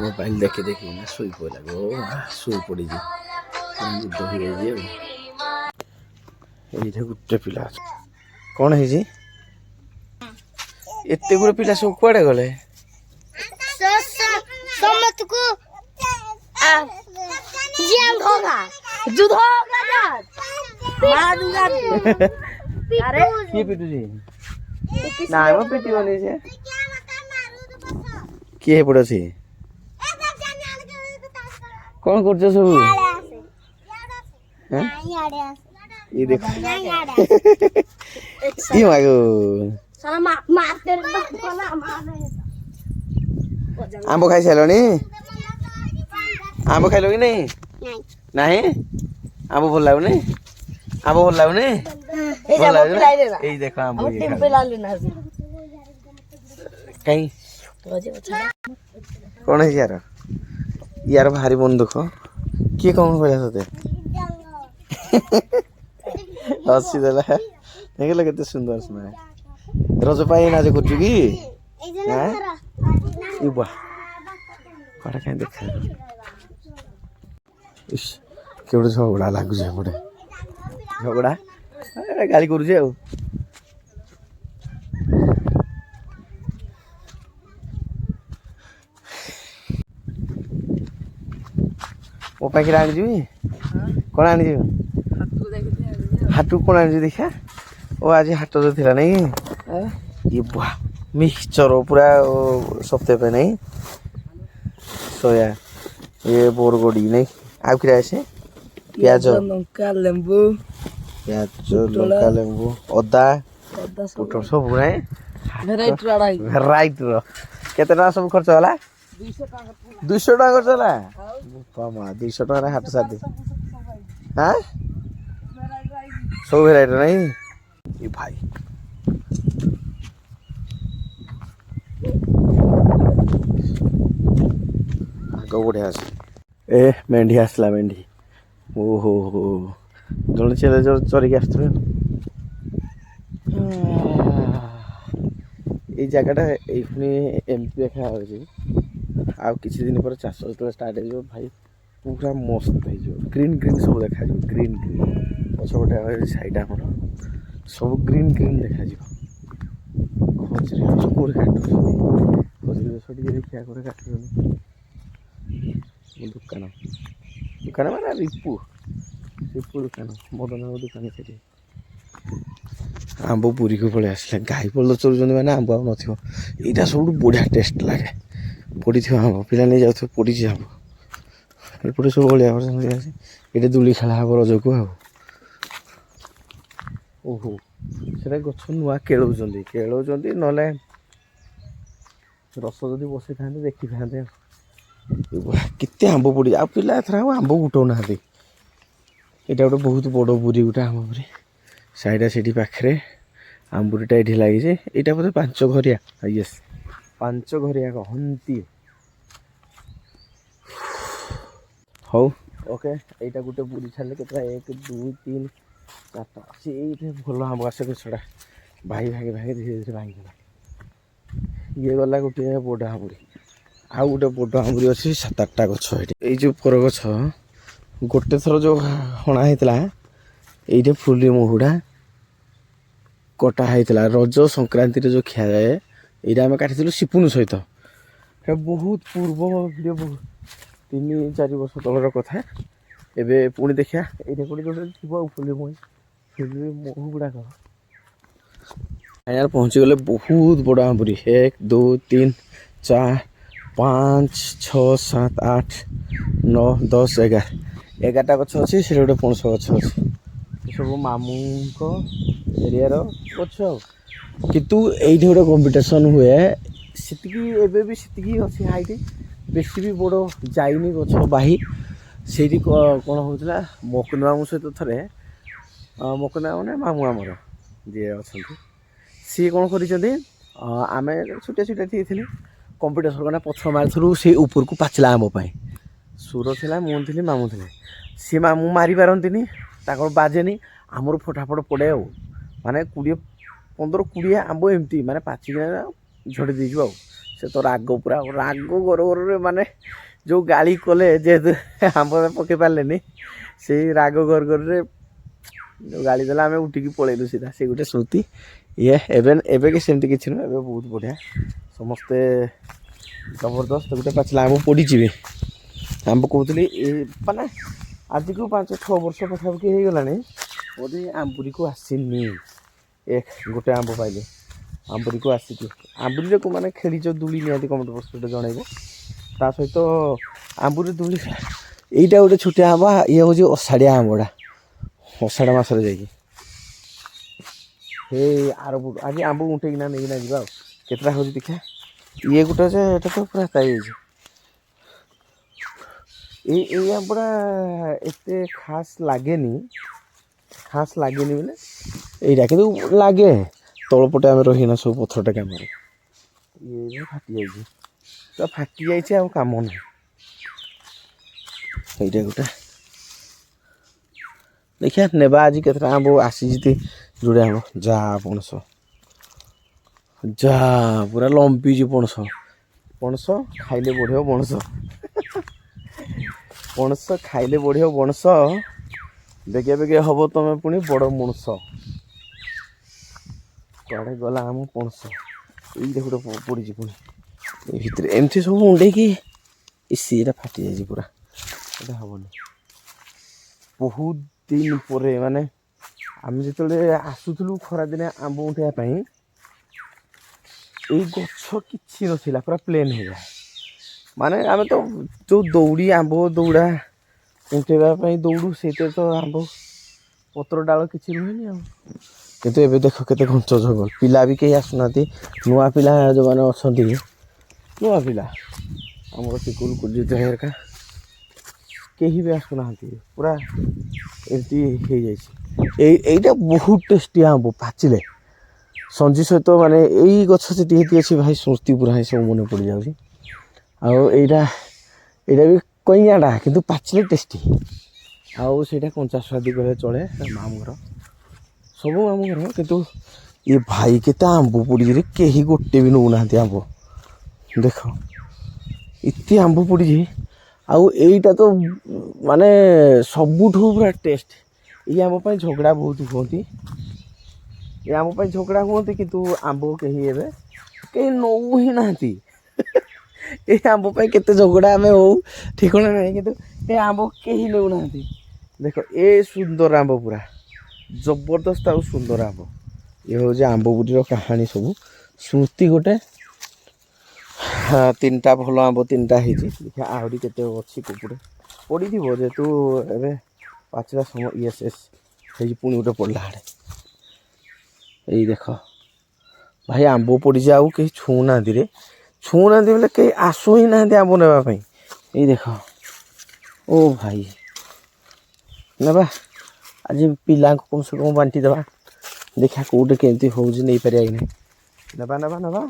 Mobile देखी देखी ना शुई पड़ा गो शुई पड़ी निद हो ये गोटे पिला कौन है एत गुड़े पिला सब कुआड़े गले किए पिटुची ना पिटनी से किए पड़े कौन कर सब ये देख मागो आंब खाई सारे आंब खाइल कि नहीं नहीं आंब भल लगुनि आंब भल लगुनि देख आंब कहीं कौन है यार यार भारी मन दुख किए कौन कहला ते हसी देला देखल के सुंदर सुना रज पाई नाच कर कि कड़ा कहीं देखा केवटे झगड़ा लगुच एपटे झगड़ा गाड़ी करुचे आ मो पाखे आनी कौन आनी हाट कौन आनी देखा ओ आज हाट जो थी नहीं ये बुआ मिक्सचर पूरा सप्ताह पे नहीं सोया ये बोरगोड़ी नहीं आउ कि प्याज लंका लेंबू अदा पुटल सब भेराइट केते सब खर्च होला 200 टका खर्च होला 200 टका हाट साथी हाँ सब भेराइट नहीं ये भाई आग बढ़िया ए मेंढी आसला मेंढी ओहो हो जड़े चले चरिक आस जगटा ये एमती देखा आ किसी दिन पर चाष जो स्टार्ट हो भाई पूरा मस्त हो ग्रीन ग्रीन सब देखा ग्रीन ग्रीन पछपटे साइड आम सब ग्रीन ग्रीन देखा खजरी कौन खजरी रस टे देखा कौन काटुन दुकान दुकान माना रिपु रिपु दुकान मदन दुकान से आंब पुरी को पलि आसला गाई पल चलुच्च मैंने आंब आउ यहाँ सब बढ़िया टेस्ट लगे पड़ी थी आंब पिला नहीं जाऊ पड़ी आंब एपटे सब भाया ये दूली खेला हम रज को ओहो से गच नुआ केलौं ना रस जदि बसई था देखी था केते आंब पड़ी आ पिला एथर आंब गुटाऊ ना यहाँ गोटे बहुत बड़ बुरी गोटे आंब बुरी साइडा से पाखे आंबुरीटा ये लगी यहाँ बोधे 5 घरिया यस 5 घरिया कहती हौ ओके यहाँ गोटे बुरी छाड़े के 1 2 3 4 से भल आंब आस गछटा भाई भागे भागे धीरे धीरे भांगला ये गला गोटे बड़ आंबुरी आउ गोटे बड़ आंबुरी अच्छी 7-8टा गछ ये जो पर गछ गोटे थर जो हणा होता ये फुली महुड़ा कटा होता रज संक्रांति जो खिया जाए यहाँ आम काटी सिपुन सहित बहुत पूर्व भिडियो 3-4 वर्ष तलर कथा एबे पुणी देखा ये गोटे जो थी फुली महु गुड़ाक यार पहुँची गले बहुत बड़ आंबुरी 1 2 3 4 5 6 7 8 9 10 11टा गछ अच्छी से गोटे पणस गछ अच्छी सब मामू एरिया गछ कितु ये गोटे कंपिटिशन हुए से हाइट बेसी भी बड़ जाइनी गछ बाही से कौन होता मकन मामू सहित थे मकन मामू मामू आमर जी अच्छा सी कौन कर आम छुटिया छुटिया थी कंपिटिशन करना पथर मारूँ से ऊपर को पाचिला आम सुर था मुझे मामू थे सी मामू मारी पारती बाजेनी आमर फटाफट पड़े माने 15-20 आंब एमती माने पाचिक झड़ी दीजु ସେ ତ ରାଗ ପୁରା ରାଗ ଗରଗରରେ ମାନେ ଯେଉଁ ଗାଳି କଲେ ଯେହେତୁ ଆମ୍ବ ପକାଇ ପାରିଲେନି ସେଇ ରାଗ ଗରଗରରେ ଯେଉଁ ଗାଳି ଦେଲା ଆମେ ଉଠିକି ପଳେଇଲୁ ସିଧା ସେ ଗୋଟେ ସ୍ମୃତି ଇଏ ଏବେ କି ସେମିତି କିଛି ନୁହେଁ ଏବେ ବହୁତ ବଢ଼ିଆ ସମସ୍ତେ ଜବରଦସ୍ତ ଗୋଟେ ପାଚିଲା ଆମ୍ବ ପଡ଼ିଯିବେ ଆମ୍ବ କହୁଥିଲି ମାନେ ଆଜିକୁ 5-6 ବର୍ଷ ପାଖାପାଖି ହେଇଗଲାଣି ବୋଧେ ଆମ୍ବୁରିକୁ ଆସିନି ଗୋଟେ ଆମ୍ବ ପାଇଲେ ଆମ୍ବୁରିକୁ ଆସିଛି ଆମ୍ବୁରିରେ ମାନେ ଖେଳିଛ ଦୂଳି ନିହାତି କମେଣ୍ଟ ବକ୍ସରେ ଜଣାଇବ ତା ସହିତ ଆମ୍ବୁରି ଦୂଳି ଏଇଟା ଗୋଟେ ଛୋଟିଆ ଆମ୍ବ ଇଏ ହେଉଛି ଅଷାଢ଼ିଆ ଆମ୍ବଟା ଅଷାଢ଼ ମାସରେ ଯାଇକି ହେଇ ଆର ଆଜି ଆମ୍ବ ଉଠେଇକିନା ନେଇକିନା ଯିବା ଆଉ କେତେଟା ହେଉଛି ଦେଖିବା ଇଏ ଗୋଟେ ଅଛି ଏଇଟା ତ ପୁରା ତାଇ ହେଇଛି ଏଇ ଆମ୍ବଟା ଏତେ ଖାସ୍ ଲାଗେନି ବୋଲେ ଏଇଟା କିନ୍ତୁ ଲାଗେ ତଳପଟେ ଆମେ ରହିକିନା ସବୁ ପଥରଟା କାମରେ ଇଏ ଫାଟି ଯାଇଛି ତ ଫାଟି ଯାଇଛି ଆଉ କାମ ନାହିଁ ଏଇଟା ଗୋଟେ ଦେଖିବା ନେବା ଆଜି କେତେଟା ଆମ୍ବ ଆସିଛି ଯୋଡ଼େ ଆମ୍ବ ଯା ପଣସ ଯା ପୁରା ଲମ୍ବିଛି ପଣସ ଖାଇଲେ ବଢ଼ିବ ପଣସ ଖାଇଲେ ବଢ଼ିବ ପଣସ ବେଗେ ହବ ତମେ ପୁଣି ବଡ଼ ମଣିଷ କୁଆଡ଼େ ଗଲା ଆମ ପଣସ ଏଇ ଗୋଟେ ପଡ଼ିଛି ପୁଣି ଏଇ ଭିତରେ ଏମିତି ସବୁ ଉଣ୍ଡେଇକି ଏଇଟା ଫାଟି ଯାଇଛି ପୁରା ଏଇଟା ହବନି ବହୁତ ଦିନ ପରେ ମାନେ ଆମେ ଯେତେବେଳେ ଆସୁଥିଲୁ ଖରାଦିନେ ଆମ୍ବ ଉଠେଇବା ପାଇଁ ଏଇ ଗଛ କିଛି ନଥିଲା ପୁରା ପ୍ଲେନ୍ ହେଇଗଲା ମାନେ ଆମେ ତ ଯେଉଁ ଦୌଡ଼ି ଆମ୍ବ ଦୌଡ଼ା ଉଠେଇବା ପାଇଁ ଦୌଡ଼ୁ ସେଇଥିରେ ତ ଆମ୍ବ ପତ୍ର ଡାଳ କିଛି ରୁହେନି ଆଉ କିନ୍ତୁ ଏବେ ଦେଖ କେତେ ଘଞ୍ଚ ଜଙ୍ଗଲ ପିଲା ବି କେହି ଆସୁନାହାନ୍ତି ନୂଆ ପିଲା ଯେଉଁମାନେ ଅଛନ୍ତି ନୂଆ ପିଲା ଆମର ଟିକୁଲ କୁଲଜିତ ହେରିକା କେହି ବି ଆସୁନାହାନ୍ତି ପୁରା ଏମିତି ହେଇଯାଇଛି ଏଇଟା ବହୁତ ଟେଷ୍ଟି ଆମ୍ବ ପାଚିଲେ ସଞ୍ଜି ସହିତ ମାନେ ଏଇ ଗଛ ଯେତିକି ଅଛି ଭାଇ ସ୍ମୃତି ପୁରା ହିଁ ସବୁ ମନେ ପଡ଼ିଯାଉଛି ଆଉ ଏଇଟା ବି କଇଁଆଟା କିନ୍ତୁ ପାଚିଲେ ଟେଷ୍ଟି ଆଉ ସେଇଟା କଞ୍ଚା ସ୍ୱାଦି କଲେ ଚଳେ ମାମୁଁ ଘର ସବୁ ମାମୁଁ ଘର କିନ୍ତୁ ଏ ଭାଇ କେତେ ଆମ୍ବ ପଡ଼ିଛି କେହି ଗୋଟେ ବି ନେଉନାହାନ୍ତି ଆମ୍ବ ଦେଖ ଏତେ ଆମ୍ବ ପଡ଼ିଛି ଆଉ ଏଇଟା ତ ମାନେ ସବୁଠୁ ପୁରା ଟେଷ୍ଟ ଏଇ ଆମ୍ବ ପାଇଁ ଝଗଡ଼ା ବହୁତ ହୁଅନ୍ତି ଏ ଆମ୍ବ ପାଇଁ ଝଗଡ଼ା ହୁଅନ୍ତି କିନ୍ତୁ ଆମ୍ବ କେହି ନେଉ ହିଁ ନାହାନ୍ତି ଏ ଆମ୍ବ ପାଇଁ କେତେ ଝଗଡ଼ା ଆମେ ହଉ ଠିକଣା ନାହିଁ କିନ୍ତୁ ଏ ଆମ୍ବ କେହି ନେଉନାହାନ୍ତି ଦେଖ ଏ ସୁନ୍ଦର ଆମ୍ବ ପୁରା ଜବରଦସ୍ତ ଆଉ ସୁନ୍ଦର ଆମ୍ବ ଇଏ ହେଉଛି ଆମ୍ବ ବୁଟିର କାହାଣୀ ସବୁ ସ୍ମୃତି ଗୋଟେ 3ଟା ଭଲ ଆମ୍ବ 3ଟା ହେଇଛି ଦେଖିବା ଆହୁରି କେତେ ଅଛି କୁକୁଡ଼େ ପଡ଼ିଥିବ ଯେହେତୁ ଏବେ ପାଚିଲା ସମୟ ୟେସ୍ ହେଇଛି ପୁଣି ଗୋଟେ ପଡ଼ିଲା ଆଡ଼େ ଏଇ ଦେଖ ଭାଇ ଆମ୍ବ ପଡ଼ିଛି ଆଉ କେହି ଛୁଉଁନାହାନ୍ତି ବୋଲେ କେହି ଆସୁ ହିଁ ନାହାନ୍ତି ଆମ୍ବ ନେବା ପାଇଁ ଏଇ ଦେଖ ଓ ଭାଇ ନେବା ଆଜି ପିଲାଙ୍କୁ କମ ସେ କମ ବାଣ୍ଟି ଦେବା ଦେଖିବା କେଉଁଠି କେମିତି ହେଉଛି ନେଇପାରିବା କି ନାହିଁ ନେବା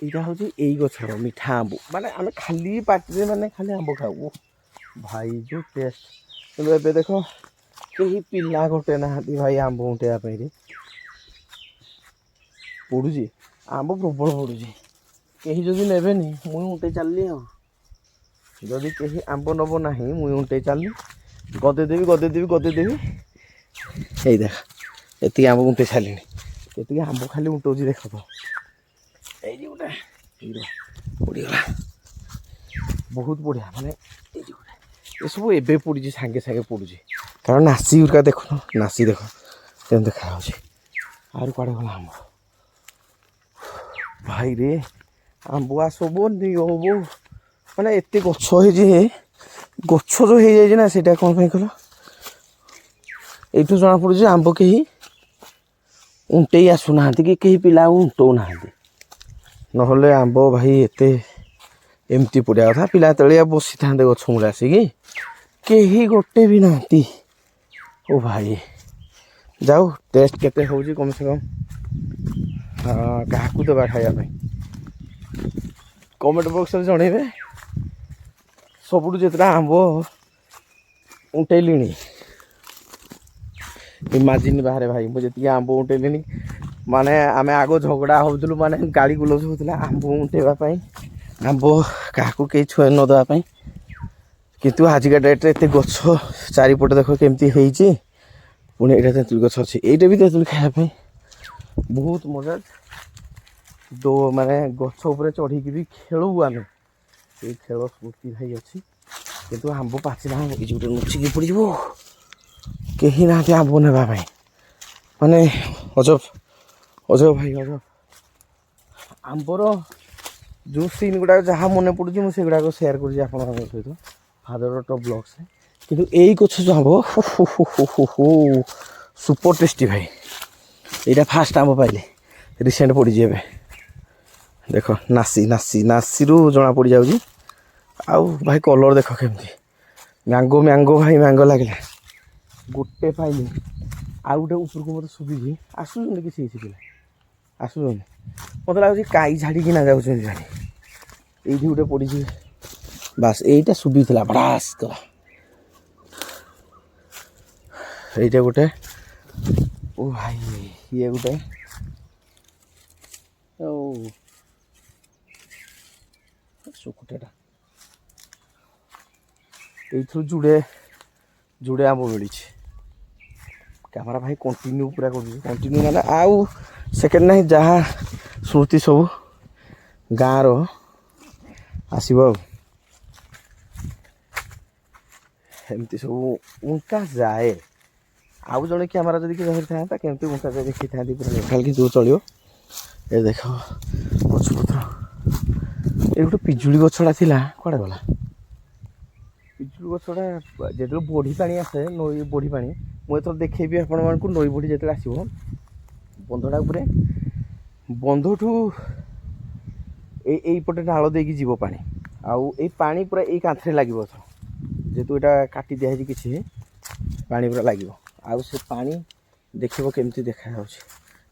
ଏଇଟା ହେଉଛି ଏଇ ଗଛର ମିଠା ଆମ୍ବ ମାନେ ଆମେ ଖାଲି ପାଟିରେ ମାନେ ଖାଲି ଆମ୍ବ ଖାଉ ଭାଇ ଯେଉଁ ଟେଷ୍ଟ କିନ୍ତୁ ଏବେ ଦେଖ କେହି ପିଲା ଗୋଟେ ନାହାନ୍ତି ଭାଇ ଆମ୍ବ ଉଠେଇବା ପାଇଁ ପଡ଼ୁଛି ଆମ୍ବ ପ୍ରବଳ ପଡ଼ୁଛି କେହି ଯଦି ନେବେନି ମୁଇଁ ଉଠେଇ ଚାଲିଲି ଆଉ ଯଦି କେହି ଆମ୍ବ ନେବ ନାହିଁ ମୁଇଁ ଉଠେଇ ଚାଲିଲି ଗଦେଇ ଦେବି ଏଇ ଦେଖ ଏତିକି ଆମ୍ବ ଉଠେଇ ସାରିଲିଣି ଏତିକି ଆମ୍ବ ଖାଲି ଉଠଉଛି ଦେଖ ତ ଏଇ ଯେ ଗୋଟେ ପଡ଼ିଗଲା ବହୁତ ବଢ଼ିଆ ମାନେ ଏଇ ଯେ ଗୋଟେ ଏସବୁ ଏବେ ପଡ଼ୁଛି ସାଙ୍ଗେ ପଡ଼ୁଛି କାରଣ ନାସି ଗୁରିକା ଦେଖୁନ ନାସି ଦେଖ କେମିତି ଦେଖାଯାଉଛି ଆହୁରି କୁଆଡ଼େ ଗଲା ଆମ୍ବ ଭାଇରେ ଆମ୍ବ ସବୁ ହବ ମାନେ ଏତେ ଗଛ ହେଇଛି ଗଛ ଯେଉଁ ହେଇଯାଇଛି ନା ସେଇଟା କ'ଣ ପାଇଁ କଲ ଏଇଠୁ ଜଣାପଡ଼ୁଛି ଆମ୍ବ କେହି ଉଣ୍ଟେଇ ଆସୁନାହାନ୍ତି କି କେହି ପିଲା ଆଉ ଉଣ୍ଟଉନାହାନ୍ତି ନହେଲେ ଆମ୍ବ ଭାଇ ଏତେ ଏମିତି ପଡ଼ିବା କଥା ପିଲା ତଳିଆ ବସିଥାନ୍ତେ ଗଛ ମୂଳେ ଆସିକି କେହି ଗୋଟେ ବି ନାହାନ୍ତି ଓ ଭାଇ ଯାଉ ଟେଷ୍ଟ କେତେ ହେଉଛି କମ୍ ସେ କମ୍ କାହାକୁ ଦେବା ଖାଇବା ପାଇଁ କମେଣ୍ଟ ବକ୍ସରେ ଜଣେଇବେ ସବୁଠୁ ଯେତେଟା ଆମ୍ବ ଉଣ୍ଟେଇଲିଣି ଇମାଜିନ୍ ବାହାରେ ଭାଇ ମୁଁ ଯେତିକି ଆମ୍ବ ଉଣ୍ଟେଇଲିଣି ମାନେ ଆମେ ଆଗ ଝଗଡ଼ା ହେଉଥିଲୁ ମାନେ ଗାଳି ଗୁଲଜ ହେଉଥିଲା ଆମ୍ବ ଉଠେଇବା ପାଇଁ ଆମ୍ବ କାହାକୁ କେହି ଛୁଆ ନ ଦେବା ପାଇଁ କିନ୍ତୁ ଆଜିକା ଡେଟ୍ରେ ଏତେ ଗଛ ଚାରିପଟେ ଦେଖ କେମିତି ହେଇଛି ପୁଣି ଏଇଟା ତେନ୍ତୁଳି ଗଛ ଅଛି ଏଇଟା ବି ତେନ୍ତୁଳି ଖାଇବା ପାଇଁ ବହୁତ ମଜା ମାନେ ଗଛ ଉପରେ ଚଢ଼ିକି ବି ଖେଳୁ ଆମେ ସେଇ ଖେଳ ସ୍ମୃତି ଭାଇ ଅଛି କିନ୍ତୁ ଆମ୍ବ ପାଚିଲା ଆମ୍ବ କିଛି ଗୋଟେ ଲୁଚିକି ପଡ଼ିଯିବ କେହି ନାହାନ୍ତି ଆମ୍ବ ନେବା ପାଇଁ ମାନେ ଅଜବ ଅଜବ ଭାଇ ଅଜବ ଆମ୍ବର ଯେଉଁ ସିନ୍ ଗୁଡ଼ାକ ଯାହା ମନେ ପଡ଼ୁଛି ମୁଁ ସେଗୁଡ଼ାକ ସେୟାର କରୁଛି ଆପଣମାନଙ୍କ ସହିତ ଫାଦର ଟପ୍ ବ୍ଲଗ୍ସରେ କିନ୍ତୁ ଏଇ ଗଛ ଯେଉଁ ଆମ୍ବ ସୁପର ଟେଷ୍ଟି ଭାଇ ଏଇଟା ଫାଷ୍ଟ ଆମ୍ବ ପାଇଲି ରିସେଣ୍ଟ ପଡ଼ିଛି ଏବେ ଦେଖ ନାସିରୁ ଜଣା ପଡ଼ିଯାଉଛି ଆଉ ଭାଇ କଲର୍ ଦେଖ କେମିତି ମ୍ୟାଙ୍ଗୋ ଭାଇ ମ୍ୟାଙ୍ଗୋ ଲାଗିଲା ଗୋଟେ ପାଇଲି ଆଉ ଗୋଟେ ଉପରକୁ ମୋତେ ଶୁଭିଛି ଆସୁଛନ୍ତି କିଛି ପିଲା ଆସୁଛନ୍ତି ମୋତେ ଲାଗୁଛି କାଇ ଝାଡ଼ିକିନା ଯାଉଛନ୍ତି ଭାଇ ଏଇଠି ଗୋଟେ ପଡ଼ିଛି ବାସ୍ ଏଇଟା ଶୁଭିଥିଲା ବାସ୍ କଲା এইটা ଗୋଟେ ଓ ଭାଇ ଇଏ ଗୋଟେ ଶୁକୁଟାଟା এইଥିରୁ ଯୁଡ଼େ ଆମ୍ବ ମିଳିଛି କ୍ୟାମେରା ଭାଇ କଣ୍ଟିନ୍ୟୁ ପୁରା କରୁଛି କଣ୍ଟିନ୍ୟୁ ମାନେ ଆଉ ସେକେଣ୍ଡ ନାହିଁ ଯାହା ସ୍ମୃତି ସବୁ ଗାଁର ଆସିବ ଆଉ ଏମିତି ସବୁ ଉଙ୍କା ଯାଏ ଆଉ ଜଣେ କ୍ୟାମେରା ଯଦି କି ଧରିଥାନ୍ତା କେମିତି ଉଙ୍କା ଯାଏ ଦେଖିଥାନ୍ତି ପୁରା ଲୋକାଲ କିନ୍ତୁ ଚଳିବ ଏ ଦେଖ ଗଛପତ୍ର ଏ ଗୋଟେ ପିଜୁଳି ଗଛଟା ଥିଲା କୁଆଡ଼େ ଗଲା ପିଜୁଳି ଗଛଟା ଯେତେବେଳେ ବଢ଼ି ପାଣି ଆସେ ନଈ ବଢ଼ି ପାଣି ମୁଁ ଏଥର ଦେଖେଇବି ଆପଣମାନଙ୍କୁ ନଈ ବଢ଼ି ଯେତେବେଳେ ଆସିବ ବନ୍ଧଟା ଉପରେ ବନ୍ଧଠୁ এইପଟେ ନାଳ ଦେଇକି ଯିବ ପାଣି ଆଉ ଏଇ ପାଣି ପୁରା ଏଇ କାନ୍ଥରେ ଲାଗିବ ଯେହେତୁ ଏଇଟା କାଟି ଦିଆହେଇଛି କିଛି ପାଣି ପୁରା ଲାଗିବ ଆଉ ସେ ପାଣି ଦେଖିବ କେମିତି ଦେଖାଯାଉଛି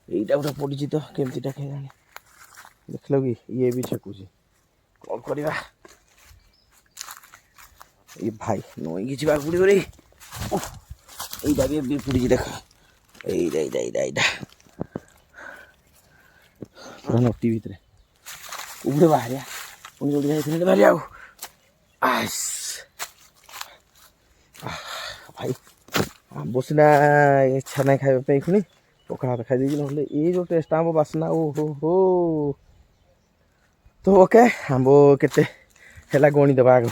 ଏଇଟା ଗୋଟେ ପଡ଼ିଛି ତ କେମିତିଟା କେଜାଣି ଦେଖିଲ କି ଇଏ ବି ଛେକୁଛି କ'ଣ କରିବା ଏ ଭାଇ ନଈକି ଯିବାକୁ ପଡ଼ିବ ରେ এইটা ବି ଏବେ ପଡ଼ିଛି ଦେଖ ଏଇଟା ପୁରା ନଟି ଭିତରେ উপরে ବାହାରିଆ ପୁଣି ଯୋଉଠି ଯାଇଥିଲେ ବାହାରିବାକୁ ଭାଇ ଆମ୍ବ ସିନା ଇଚ୍ଛା ନାହିଁ ଖାଇବା ପାଇଁ ପୁଣି ପଖାଳ ଭାତ ଖାଇଦେଇଛି ନହେଲେ ଏଇ ଯେଉଁ ଟେଷ୍ଟ ଆମ୍ବ ବାସ୍ନା ଓହୋ ତ ଓକେ ଆମ୍ବ କେତେ ହେଲା ଗଣିଦେବା ଆଗ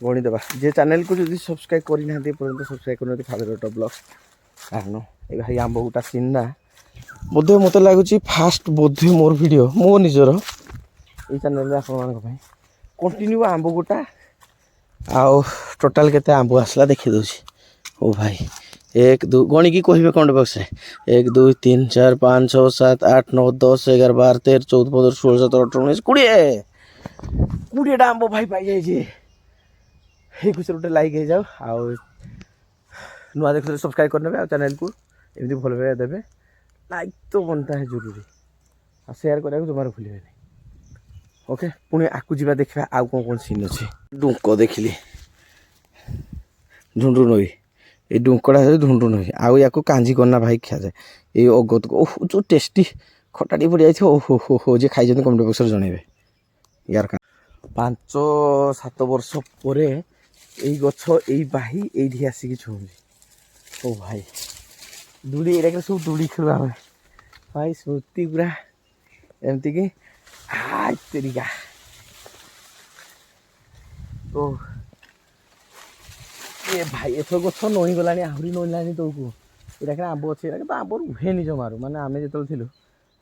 ଗଣିଦେବା ଯେ ଚ୍ୟାନେଲକୁ ଯଦି ସବସ୍କ୍ରାଇବ୍ କରିନାହାନ୍ତି ଏପର୍ଯ୍ୟନ୍ତ ସବସ୍କ୍ରାଇବ୍ କରିନାହାନ୍ତି ଫାଦର ଟପ୍ ବ୍ଲଗ୍ସ କାରଣ ଏ ଭାଇ ଆମ୍ବ ଗୋଟା ଚିହ୍ନା ବୋଧେ ମୋତେ ଲାଗୁଛି ଫାଷ୍ଟ ବୋଧେ ମୋର ଭିଡ଼ିଓ ମୋ ନିଜର এই ଚ୍ୟାନେଲରେ ଆପଣମାନଙ୍କ ପାଇଁ କଣ୍ଟିନ୍ୟୁ ଆମ୍ବ ଗୋଟା ଆଉ ଟୋଟାଲ୍ କେତେ ଆମ୍ବ ଆସିଲା ଦେଖିଦେଉଛି ଓ ଭାଇ 1 2 ଗଣିକି କହିବେ କମେଣ୍ଟ ବକ୍ସରେ 1 2 3 4 5 6 7 8 9 10 11 12 13 14 15 16 17 18 19 20ଟା ଆମ୍ବ ଭାଇ ପାଇଯାଇଛି এই ଖୁସିରେ ଗୋଟେ ଲାଇକ୍ ହେଇଯାଉ ଆଉ ନୂଆ ଦେଖିଲେ ସବସ୍କ୍ରାଇବ୍ କରିନେବେ ଆଉ ଚ୍ୟାନେଲକୁ ଏମିତି ଭଲ ଭାବେ ଦେବେ ଲାଇକ୍ ତ ବନତା ହେ ଜରୁରୀ ଆଉ ସେୟାର କରିବାକୁ ଜମାରୁ ଭୁଲିବେନି ଓକେ ପୁଣି ଆକୁ ଯିବା ଦେଖିବା ଆଉ କ'ଣ ସିନ୍ ଅଛି ଡୁଙ୍କ ଦେଖିଲି ଢୁଣ୍ଡୁ ନଈ ଏଇ ଡୁଙ୍କଟା ହେଉଛି ଢୁଣ୍ଡୁ ନଈ ଆଉ ୟାକୁ କାଞ୍ଜି କନା ଭାଇ ଖିଆଯାଏ ଏଇ ଅଗତକୁ ଓହ ଯେଉଁ ଟେଷ୍ଟି ଖଟାଟି ପଡ଼ିଯାଇଥିବ ଓହୋ ଯିଏ ଖାଇଛନ୍ତି କମେଣ୍ଟ ବକ୍ସରେ ଜଣେଇବେ ୟାର 5-7 ବର୍ଷ ପରେ ଏଇ ଗଛ ଏଇ ବାହି ଏଇଠି ଆସିକି ଛୁଉଁଛି ଓ ଭାଇ ଦୂଳି ଏଇଟାକେ ସବୁ ଦୂଳି ଖେଳୁ ଆମେ ଭାଇ ସ୍ମୃତି ପୁରା ଏମିତିକି ତେରିକା ଓ ଏ ଭାଇ ଏଥର ଗଛ ନଇଁଗଲାଣି ଆହୁରି ନଇଁଲାଣି ତଳକୁ ଏଇଟା ଆମ୍ବ ଅଛି ଏଇଟା କିନ୍ତୁ ଆମ୍ବ ରୁହେନି ଜମାରୁ ମାନେ ଆମେ ଯେତେବେଳେ ଥିଲୁ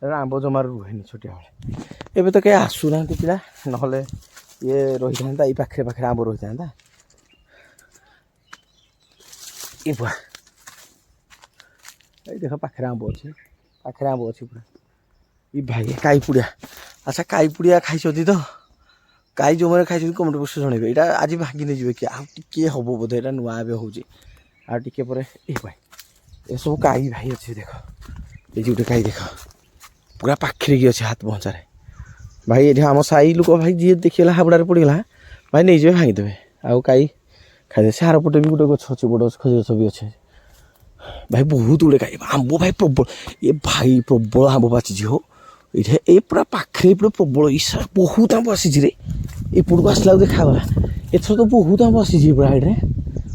ସେଟା ଆମ୍ବ ଜମାରୁ ରୁହେନି ଛୋଟିଆ ବେଳେ ଏବେ ତ କେହି ଆସୁନାହାନ୍ତି ପିଲା ନହେଲେ ଇଏ ରହିଥାନ୍ତା ଏଇ ପାଖରେ ଆମ୍ବ ରହିଥାନ୍ତା ଏ ବୁଆ ଏଇ ଦେଖ ପାଖରେ ଆମ୍ବ ଅଛି ପୁରା ଇ ଭାଇ କାଇପୁଡ଼ିଆ ଆଚ୍ଛା କାଇପୁଡ଼ିଆ ଖାଇଛନ୍ତି ତ କାଇ ଯେଉଁମାନେ ଖାଇଛନ୍ତି କମେଣ୍ଟ ବକ୍ସରେ ଜଣେଇବେ ଏଇଟା ଆଜି ଭାଙ୍ଗି ନେଇଯିବେ କି ଆଉ ଟିକେ ହେବ ବୋଧେ ଏଇଟା ନୂଆ ଏବେ ହେଉଛି ଆଉ ଟିକେ ପରେ ଏ ଭାଇ ଏସବୁ କାଇ ଭାଇ ଅଛି ଦେଖ ଏଇଠି ଗୋଟେ କାଇ ଦେଖ ପୁରା ପାଖରେ କି ଅଛି ହାତ ପହଞ୍ଚାରେ ଭାଇ ଏଠି ଆମ ସାହି ଲୋକ ଭାଇ ଯିଏ ଦେଖିଗଲା ହାବୁଡ଼ାରେ ପଡ଼ିଗଲା ଭାଇ ନେଇଯିବେ ଭାଙ୍ଗିଦେବେ ଆଉ କାଇ ଖାଇଦେବେ ସେ ଆରପଟେ ବି ଗୋଟେ ଗଛ ଅଛି ବଡ଼ ଖଜୁରୀ ଗଛ ବି ଅଛି ଭାଇ ବହୁତ ଗୁଡ଼େ ଖାଇବା ଆମ୍ବ ଭାଇ ପ୍ରବଳ ଏ ଭାଇ ପ୍ରବଳ ଆମ୍ବ ପାଚିଛି ହଉ ଏଇଟା ଏ ପୁରା ପାଖରେ ପୁରା ପ୍ରବଳ ଇସା ବହୁତ ଆମ୍ବ ଆସିଛି ରେ ଏପଟକୁ ଆସିଲା ବେଳକୁ ଦେଖାଗଲା ଏଥର ତ ବହୁତ ଆମ୍ବ ଆସିଛି ପୁରା ଏଇଟା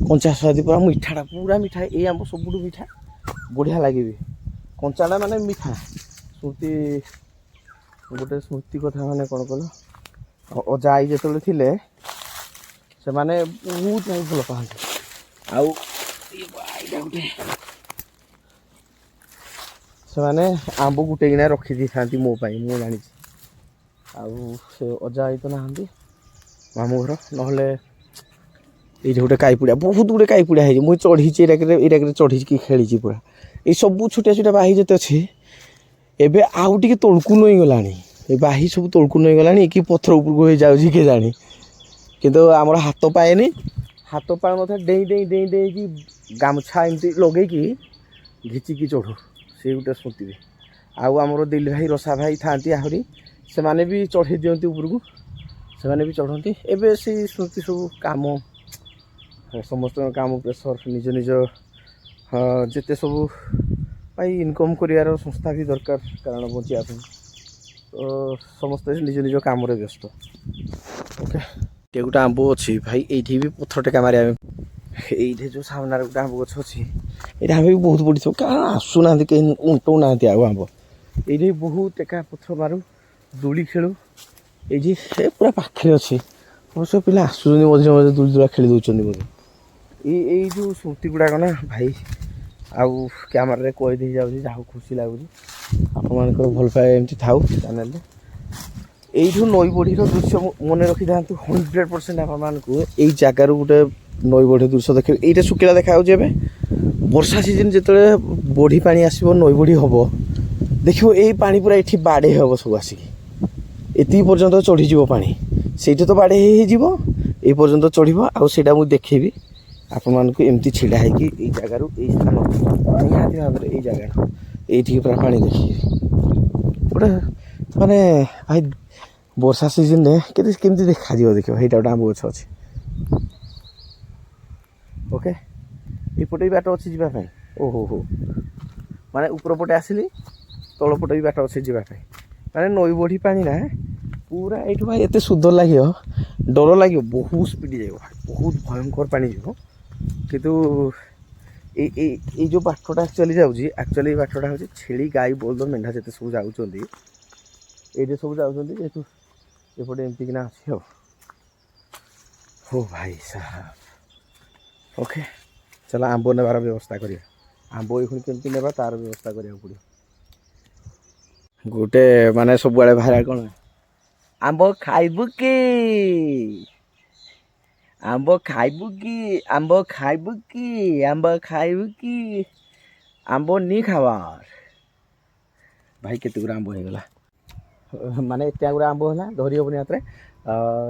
କଞ୍ଚା ସ୍ୱାଦ ପୁରା ମିଠାଟା ପୁରା ମିଠା ଏଇ ଆମ୍ବ ସବୁଠୁ ମିଠା ବଢ଼ିଆ ଲାଗିବି କଞ୍ଚାଟା ମାନେ ମିଠା ସ୍ମୃତି ଗୋଟେ ସ୍ମୃତି କଥା ମାନେ କ'ଣ କଲ ଅଜା ଆଈ ଯେତେବେଳେ ଥିଲେ ସେମାନେ ବହୁତ ଭାଇ ଭଲ ପାଆନ୍ତି ଆଉ ଏଇଟା ଗୋଟେ ସେମାନେ ଆମ୍ବ ଗୁଟେ କିନା ରଖିଦେଇଥାନ୍ତି ମୋ ପାଇଁ ମୁଁ ଜାଣିଛି ଆଉ ସେ ଅଜା ଆଈ ତ ନାହାନ୍ତି ମାମୁଁ ଘର ନହେଲେ ଏଇଠି ଗୋଟେ କାଇପୁଡ଼ିଆ ବହୁତ ଗୁଟେ କାଇପୁଡ଼ିଆ ହେଇଛି ମୁଁ ଚଢ଼ିଛି ଏଇଟାକରେ ଚଢ଼ିକି ଖେଳିଛି ପୁରା ଏଇ ସବୁ ଛୋଟିଆ ଛୋଟିଆ ବାହି ଯେତେ ଅଛି ଏବେ ଆଉ ଟିକେ ତଳକୁ ନେଇଗଲାଣି ଏ ବାହି ସବୁ ତଳକୁ ନେଇଗଲାଣି କି ପଥର ଉପରକୁ ହେଇଯାଉଛି କେଜାଣି କିନ୍ତୁ ଆମର ହାତ ପାଏନି ହାତ ପାଉନଥାଏ ଡେଇଁ ଡେଇଁ ଡେଇଁ ଡେଇଁକି ଗାମୁଛା ଏମିତି ଲଗେଇକି ଘିଚିକି ଚଢ଼ୁ ସେ ଗୋଟେ ସ୍ମୃତି ଆଉ ଆମର ଦିଲ୍ଲୀ ଭାଇ ରସା ଭାଇ ଥାଆନ୍ତି ଆହୁରି ସେମାନେ ବି ଚଢ଼େଇ ଦିଅନ୍ତି ଉପରକୁ ସେମାନେ ବି ଚଢ଼ନ୍ତି ଏବେ ସେଇ ସ୍ମୃତି ସବୁ କାମ ସମସ୍ତଙ୍କ କାମ ପ୍ରେସର ନିଜ ନିଜ ଯେତେ ସବୁ ପାଇଁ ଇନକମ୍ କରିବାର ସଂସ୍ଥା ବି ଦରକାର କାରଣ ବଞ୍ଚିବା ପାଇଁ ତ ସମସ୍ତେ ନିଜ ନିଜ କାମରେ ବ୍ୟସ୍ତ ଓକେ ଟିକେ ଗୋଟେ ଆମ୍ବ ଅଛି ଭାଇ ଏଇଠି ବି ପଥର ଟେକା ମାରିବା ପାଇଁ ଏଇଠି ଯେଉଁ ସାମ୍ନାରେ ଗୋଟେ ଆମ୍ବ ଗଛ ଅଛି ଏଇଟା ଆମେ ବି ବହୁତ ପଡ଼ିଥିବ କାରଣ ଆସୁନାହାନ୍ତି କେହି ଉଣ୍ଟଉନାହାନ୍ତି ଆଉ ଆମ୍ବ ଏଇଠି ବହୁତ ଟେକା ପଥର ମାରୁ ଦୋଳି ଖେଳୁ ଏଇଠି ପୁରା ପାଖରେ ଅଛି ଅବଶ୍ୟ ପିଲା ଆସୁଛନ୍ତି ମଝିରେ ମଝିରେ ଦୋଳି ଦୋଳା ଖେଳି ଦେଉଛନ୍ତି ବୋଧେ ଏଇ ଯେଉଁ ସ୍ମୃତି ଗୁଡ଼ାକ ନା ଭାଇ ଆଉ କ୍ୟାମେରାରେ କହିଦେଇ ଯାଉଛି ଯାହାକୁ ଖୁସି ଲାଗୁଛି ଆପଣମାନଙ୍କର ଭଲ ପାଇବା ଏମିତି ଥାଉ ଚ୍ୟାନେଲରେ এইঠু নই বড়ির দৃশ্য মনে রখিথান্তু 100% ଆପଣମାନଙ୍କୁ এই ଜାଗାରୁ ଗୋଟେ ନଈ ବଢ଼ି ଦୃଶ୍ୟ ଦେଖିବେ ଏଇଟା ଶୁଖିଲା ଦେଖାଯାଉଛି ଏବେ ବର୍ଷା ସିଜନ୍ ଯେତେବେଳେ ବଢ଼ି ପାଣି ଆସିବ ନଈ ବଢ଼ି ହେବ ଦେଖିବ ଏଇ ପାଣି ପୁରା ଏଠି ବାଡ଼େଇ ହେବ ସବୁ ଆସିକି ଏତିକି ପର୍ଯ୍ୟନ୍ତ ଚଢ଼ିଯିବ ପାଣି ସେଇଠି ତ ବାଡ଼େଇ ହେଇଯିବ ଏଇ ପର୍ଯ୍ୟନ୍ତ ଚଢ଼ିବ ଆଉ ସେଇଟା ମୁଁ ଦେଖେଇବି ଆପଣମାନଙ୍କୁ ଏମିତି ଛିଡ଼ା ହେଇକି ଏଇ ଜାଗାରୁ ଏଇ ସ୍ଥାନ ନିହାତି ଭାବରେ ଏଇ ଜାଗାରୁ ଏଇଠିକି ପୁରା ପାଣି ଦେଖିବି ଗୋଟେ ମାନେ ଭାଇ ବର୍ଷା ସିଜନ୍ରେ କେମିତି ଦେଖାଯିବ ଦେଖିବ ସେଇଟା ଗୋଟେ ଆମ୍ବ ଗଛ ଅଛି ଓକେ ଏପଟେ ବି ବାଟ ଅଛି ଯିବା ପାଇଁ ଓହୋ ହୋ ମାନେ ଉପର ପଟେ ଆସିଲି ତଳ ପଟେ ବି ବାଟ ଅଛି ଯିବା ପାଇଁ ମାନେ ନଈ ବଢ଼ି ପାଣି ନା ପୁରା ଏଇଠୁ ଭାଇ ଏତେ ସୁନ୍ଦର ଲାଗିବ ଡର ଲାଗିବ ବହୁତ ସ୍ପିଡ଼ ଯିବ ବହୁତ ଭୟଙ୍କର ପାଣି ଯିବ କିନ୍ତୁ ଏଇ ଯେଉଁ ବାଟଟା ଆକ୍ଚୁଆଲି ଯାଉଛି ଆକ୍ଚୁଆଲି ଏଇ ବାଟଟା ହେଉଛି ଛେଳି ଗାଈ ବଳଦ ମେଣ୍ଢା ଯେତେ ସବୁ ଯାଉଛନ୍ତି ଏଇଠି ସବୁ ଯାଉଛନ୍ତି ଯେହେତୁ ଏପଟେ ଏମିତି କିନା ଅଛି ଆଉ हो भाई साहब ओके चलो आंब नेबार व्यवस्था करिया आंब एखुण केमती नेबा तार व्यवस्था करिया पड़ियो गोटे माने सब बड़े भाई कौन आंब खाइबु की आंब खाइबु की आंब खाइबु की आंब खाइबु की आंब नी खावार भाई केते गुरा आंब हो गला माने एते गुरा आंब होला धरी हबनी हाथ रे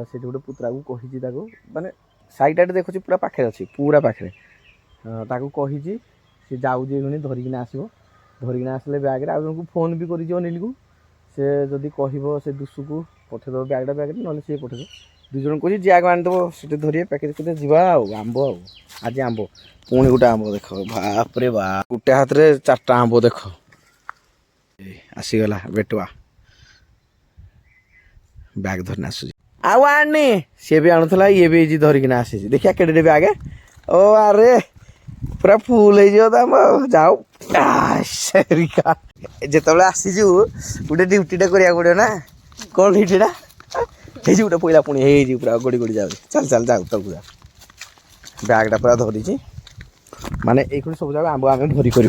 से गोटे पुतरा को कही माने साइड आटे देखुची पूरा पाखे अच्छी पूरा पाखे ताकू कही सी जाऊँ धरिकिना आसो धरिकिना आसले बैग्रे आउ जन फोन भी कर नील को से जदि कह से दुसु को पठेदेव बैगटा बैग्रे ना सी पठेद दुई जन कह जी आगे आनीदेव से धरिए पैकेज कर जा आंब आज आंब पुणी गोटे आंब देख बापरे बाप गोटे हाथ में 4टा आंब देख आसीगला बेटुआ बैग धरना आसुची आउ आनी सी भी आणुला ये भी धरिकिना आसी देखिया केड़े बैग ओ अरे पूरा फुल हो जाओ जिते आसीजु गोटे ड्यूटीटा करा पड़ो ना कौन ड्यूटीटा गोटे पैला पुणी पूरा गड़ी गड़ी जाऊ चल चल जाऊ तक जा बैगटा पूरा धरी माने ये सब जगह आंब आम भरी कर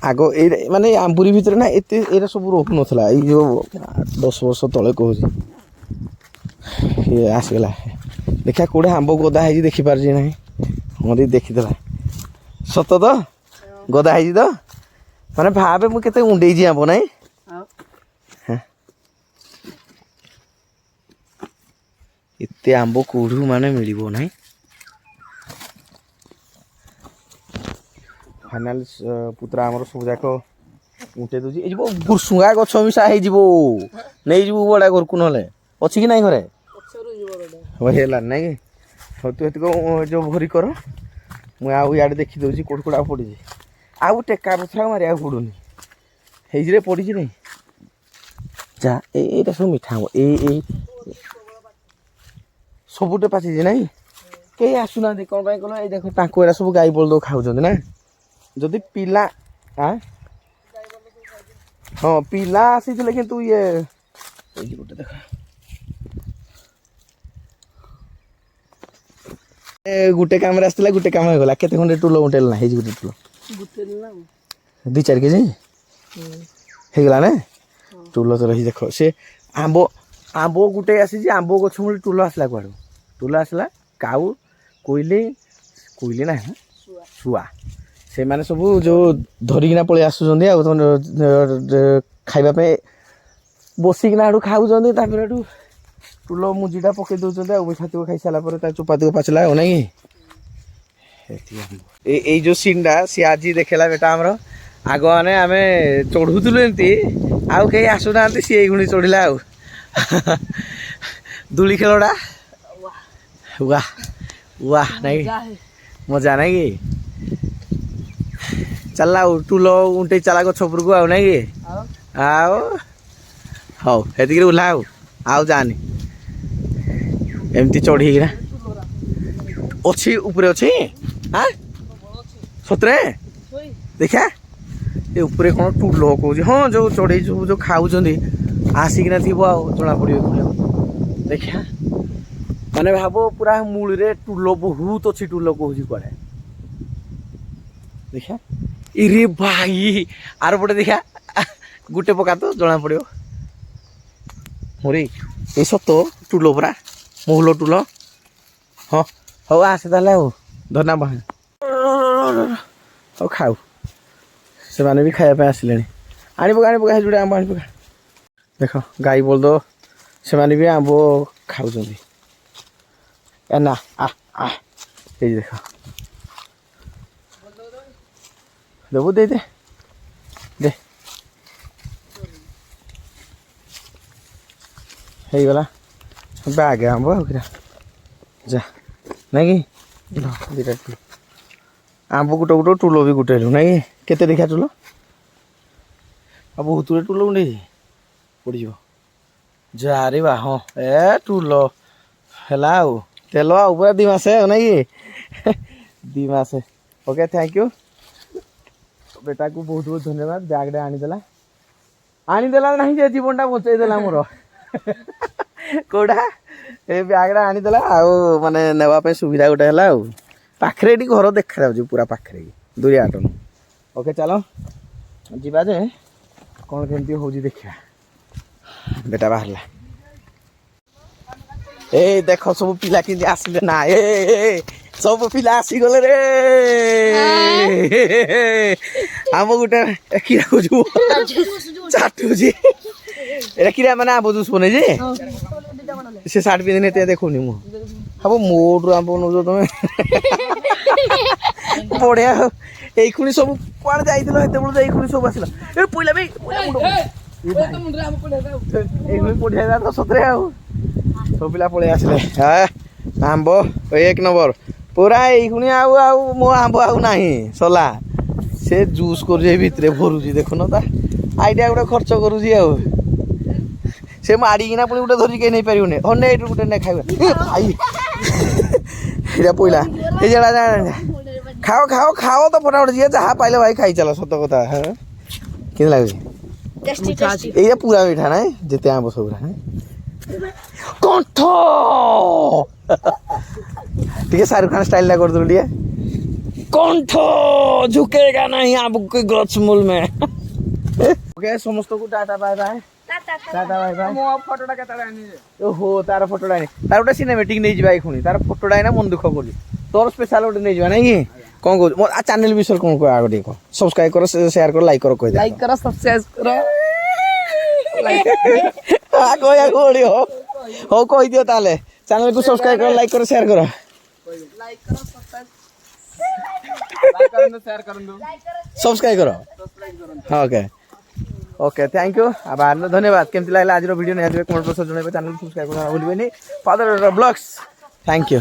आग ये माने आंबुरी भितर ना एत ये सब रोक नाला ये 10 वर्ष तले कहूँ ये आसगला देखा कौटे आंब गदा है देखिपार ना मत देखीदेला सत तो गदा है तो माने भावे मुझे उंडे आंब ना एत आंब कौटू माने मिल ना फाइनाल पुत्रा आमर सब जाक उठे दूसरी भुसुंगा गछ मिशा हो नहीं बड़ा घर को ना अच्छी कि ना घरे है ना कि तू जो भरी कर मुझे देखी दूसरी कौट कौटा पड़ी ଆଉ ଟେକା ପଥର ମାରିବାକୁ ପଡ଼ୁନି ହେଇଯିରେ ପଡ଼ିଛି ନାଇଁ ଯା ଏଇଟା ସବୁ ମିଠା ହବ ଏଇ ସବୁଟେ ପାଚିଛି ନାଇଁ କେହି ଆସୁନାହାନ୍ତି କ'ଣ ପାଇଁ କହିଲ ଏଇ ଦେଖ ତାଙ୍କୁ ଏରା ସବୁ ଗାଈ ବଳଦ ଖାଉଛନ୍ତି ନା ଯଦି ପିଲା ହଁ ପିଲା ଆସିଥିଲେ କିନ୍ତୁ ଇଏ ଗୋଟେ ଦେଖ ଗୋଟେ କାମରେ ଆସିଥିଲା ଗୋଟେ କାମ ହେଇଗଲା କେତେ ଖଣ୍ଡେ ଟୁଲ ଉଠେଇଲ ନା ହେଇଛି ଗୋଟେ ଟୁଲ 2-4 କେଜି ହେଇଗଲା ନା ଟୁଲ ତ ରହି ଦେଖ ସେ ଆମ୍ବ ଗୋଟେ ଆସିଛି ଆମ୍ବ ଗଛ ମୂଳେ ଟୁଲ ଆସିଲା କୁଆଡ଼ୁ ଟୁଲ ଆସିଲା କାଉ କୋଇଲି ନା ଶୁଆ ସେମାନେ ସବୁ ଯେଉଁ ଧରିକିନା ପଳେଇ ଆସୁଛନ୍ତି ଆଉ ଖାଇବା ପାଇଁ ବସିକିନା ଏଠୁ ଖାଉଛନ୍ତି ତାପରେ ଏଠୁ ଟୁଲ ମୁଜିଟା ପକେଇ ଦେଉଛନ୍ତି ଆଉ ମିଠା ତିକ ଖାଇସାରିଲା ପରେ ତା ଚୋପା ତିକ ପାଚିଲା ଆଉ ନାଇଁ ଏଇ ଯେଉଁ ସିନ୍ଟା ସିଏ ଆଜି ଦେଖେଇଲା ବେଟା ଆମର ଆଗ ମାନେ ଆମେ ଚଢ଼ୁଥିଲୁ ଏମିତି ଆଉ କେହି ଆସୁନାହାନ୍ତି ସିଏ ଏଇଗୁଣି ଚଢ଼ିଲା ଆଉ ଦୋଳି ଖେଳଟା ୱାହ ନାଇଁ ମଜା ନାଇଁ କି ଚାଲିଲା ଆଉ ଟୁଲ ଉଠେଇ ଚାଲା ଗଛ ଉପରକୁ ଆଉ ନାଇଁ କି ଆଉ ହଉ ସେତିକିରେ ଓହ୍ଲା ଆଉ ଯାଆନି ଏମିତି ଚଢ଼ିକିନା ଅଛି ଉପରେ ଅଛି ସତରେ ଦେଖିଆ ଏ ଉପରେ କ'ଣ ଟୁଲ କହୁଛି ହଁ ଯେଉଁ ଚଢ଼େଇ ଯେଉଁ ଖାଉଛନ୍ତି ଆସିକିନା ଥିବ ଆଉ ଜଣାପଡ଼ିବ ଦେଖିଆ ମାନେ ଭାବ ପୁରା ମୂଳରେ ଟୁଲ ବହୁତ ଅଛି ଟୁଲ କହୁଛି କୁଆଡ଼େ ଦେଖିଆ ଇରେ ଭାଇ ଆର ପଟେ ଦେଖିଆ ଗୋଟେ ପକା ତ ଜଣା ପଡ଼ିବ ମୋରେ ଏଇ ସତ ଟୁଲ ପରା ମହୁଲ ଟୁଲ ହଁ ହଉ ଆସେ ତାହେଲେ ଆଉ ଧନ୍ୟବାଦ ହଉ ଖାଉ ସେମାନେ ବି ଖାଇବା ପାଇଁ ଆସିଲେଣି ଆଣିପକା ଯୋଉଟା ଆମ୍ବ ଆଣିପକା ଦେଖ ଗାଈ ବଳଦ ସେମାନେ ବି ଆମ୍ବ ଖାଉଛନ୍ତି ନା ଏଇ ଦେଖ ଦେବୁ ଦେ ହେଇଗଲା ବ୍ୟାଗ ଆମ୍ବ ଆଉ କିରା ଯା ନାଇଁ କି ଦୁଇଟା ଟୁଲ ଆମ୍ବ ଗୋଟେ ଟୁଲ ବି ଗୋଟେ ହେଲୁ ନାଇଁ କି କେତେ ଦେଖିଆ ଟୁଲ ଆଉ ବହୁତ ଗୁଡ଼ିଏ ଟୁଲ ଉଣ୍ଡେଇଛି ପଡ଼ିଯିବ ଯାରେ ବା ହଁ ଏ ଟୁଲ ହେଲା ଆଉ ତେଲ ଆଉ ପୁରା 2 ମାସେ ଆଉ ନାଇଁ କି 2 ମାସେ ଓକେ ଥ୍ୟାଙ୍କ ୟୁ ବେଟାକୁ ବହୁତ ଧନ୍ୟବାଦ ବ୍ୟାଗ୍ଟା ଆଣିଦେଲା ନାହିଁ ଯେ ଜୀବନଟା ବଞ୍ଚେଇ ଦେଲା ମୋର କୋଉଟା ଏ ବ୍ୟାଗ୍ଟା ଆଣିଦେଲା ଆଉ ମାନେ ନେବା ପାଇଁ ସୁବିଧା ଗୋଟେ ହେଲା ଆଉ ପାଖରେ ଏଠି ଘର ଦେଖାଯାଉଛି ପୁରା ପାଖରେ ଦୂରିଆ ହାଟ ଓକେ ଚାଲ ଯିବା ଯେ କ'ଣ କେମିତି ହେଉଛି ଦେଖିବା ବେଟା ବାହାରିଲା ଏଇ ଦେଖ ସବୁ ପିଲା କେମିତି ଆସିଲେ ନା ସବୁ ପିଲା ଆସିଗଲେ ରେ ଆମ ଗୋଟେ କିରା କହୁଛୁ ଚାଟୁଛି ଏଟା କିରା ମାନେ ଆମ୍ବ ଜୁସ୍ ବନେଇଛି ସେ ସାର୍ଟ ପିନ୍ଧିନି ଏତେ ଦେଖୁନି ମୁଁ ହବ ମୋଠୁ ଆମ୍ବ ନେଉଛ ତମେ ବଢିଆ ଏଇ ଖୁଣି ସବୁ କୁଆଡେ ଯାଇଥିଲ ସେତେବେଳୁ ଏଇ ଖୁଣି ସବୁ ଆସିଲା ଏ ପଇଲା ଭାଇ ଏଇଖୁଣି ପଢିଆ ତ ସତରେ ଆଉ ସବୁ ପିଲା ପଳେଇ ଆସିଲେ ଆମ୍ବ 1 ନମ୍ବର ପୁରା ଏଇଖୁଣି ଆଉ ମୋ ଆମ୍ବ ଆଉ ନାହିଁ ସଲା ସେ ଜୁସ୍ କରୁଛି ଏଇ ଭିତରେ ଭରୁଛି ଦେଖୁନ ତା ଆଇଡ଼ିଆ ଗୋଟେ ଖର୍ଚ୍ଚ କରୁଛି ଆଉ ସେ ମାଡ଼ିକିନା ପୁଣି ଗୋଟେ ଧରିକି ନେଇପାରିବନି ହଁ ନେ ଏଇଠୁ ଗୋଟେ ନେ ଖାଇବା ଭାଇ ଏଇଟା ପଇଲା ଏଇ ଜାଗା ଖାଅ ତ ଫଟାଫଟ ଯିଏ ଯାହା ପାଇଲେ ଭାଇ ଖାଇ ଚାଲ ସତ କଥା କେମିତି ଲାଗୁଛି ଏଇଟା ପୁରା ମିଠା ନାଇଁ ଯେତେ ଆମ୍ବ ସବୁରା କଣ୍ଠ ଟିକେ ଶାହରୁଖ ଖାନ ଷ୍ଟାଇଲଟା କରିଦେଲୁ ଟିକେ କଣ୍ଠ ଝୁକେଗା ନାହିଁ आपके गच मूल में ओके ସମସ୍ତଙ୍କୁ ଟାଟା ବାଏ ବାଏ ଟାଟା ବାଏ ବାଏ ମୋ ଫଟୋଟା କେତେବେଳେ ଆଣିବେ ଓହୋ ତାର ଫଟୋଟା ଆଣି ତାର ଗୋଟେ ସିନେମାଟିକ ନେଇଯିବା ଏଇ ଖୁଣି ତାର ଫଟୋଟା ଆଇନା ମନ ଦୁଃଖ କରୁଛି ତୋର ସ୍ପେଶାଲ ଗୋଟେ ନେଇଯିବା ନାଇଁ କି କ'ଣ କହୁଛୁ ମୋ ଚ୍ୟାନେଲ ବିଷୟରେ କ'ଣ କହ ଆଗ ଟିକେ କହ ସବସ୍କ୍ରାଇବ କର ସେୟାର କର ଲାଇକ୍ କର କହିଦେ ଲାଇକ୍ କର ସବସ୍କ୍ରାଇବ କର କହିବାକୁ ପଡ଼ିବ ହଉ କହିଦିଅ ତାହେଲେ ଚ୍ୟାନେଲକୁ ସବସ୍କ୍ରାଇବ କର ଲାଇକ୍ କର ସେୟାର କର सब्सक्राइब करो ओके ओके थैंक यू आभार धन्यवाद केमती लागला आज वीडियो नहीं कमेंट बॉक्स में चैनल सब्सक्राइब करना भूलिबेनी फादर ब्लॉग्स थैंक यू।